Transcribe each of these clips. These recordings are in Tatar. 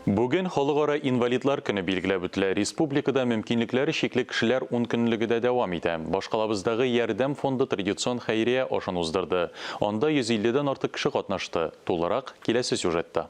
Бүген халыкара инвалидлар көне билгеләп үтелә. Республикада мөмкинлекләре чикле кешеләр 10 көнлеге дә дәвам итә. Башкалабыздагы Ярдәм фонды традицион хәйрия ашын уздырды. Анда 150дән артык кеше катнашты. Тулырак киләсе сюжетта.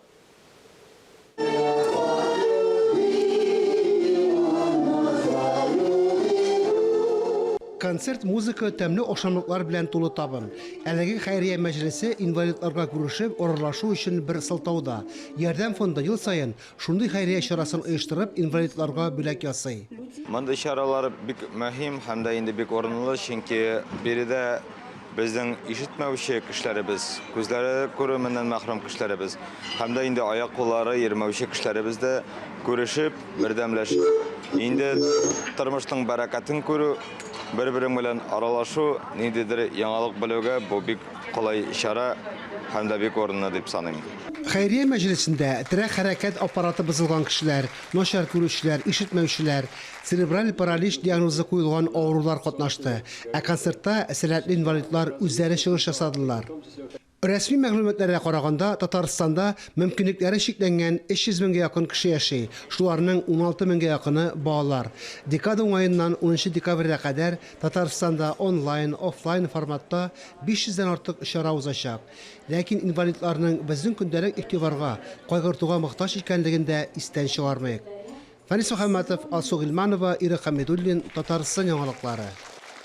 Концерт, музыка, тәмле ашамлыклар белән тулы табын. Әлеге хәйрия мәҗлесе инвалидларга күрешеп, орынлашу өчен бер сылтауда. Ярдәм фонды ел саен шундый хәйрия чарасын оештырып, инвалидларга бүләк ясый. Мондай чаралар бик мөһим һәм дә инде бик орынлы, чөнки биредә безнең ишетмәүче кешеләребез, күзләре күрүеннән мәхрүм кешеләребез, һәм дә инде аяк-куллары йөрмәүче кешеләребез дә күрешеп, бердәмләшеп, инде тормышның бәрәкәтен күрү, бер-берең белән аралашу, ниндидер яңалык белүгә бу бик кулай чара һәм дә бик орынлы дип саныйм. Хәйрия мәҗлесендә терәк хәрәкәт аппараты бозылган кешеләр, начар күрүчеләр, ишетмәүчеләр, церебраль паралич диагнозы куелган авырулар катнашты. Ә концертта сәләтле инвалидлар үзләре чыгыш ясадылар. Рәсми мәгълүматларга караганда, Татарстанда мөмкинлекләре чикләнгән 300 меңгә якын кеше яши. Шуларның 16 меңгә якыны балалар. Декада уңаеннан 10 декабрьгә кадәр Татарстанда онлайн, офлайн форматта 500дән артык чара узачак. Ләкин инвалидларның безнең көндәлек игътибарга, кайгыртуга мохтаҗ икәнлеген дә истән чыгармыйк. Фәнис Мөхәммәтов, Алсу Гыйльманова, Ира Хәмидуллин, Татарстан яңалыклары.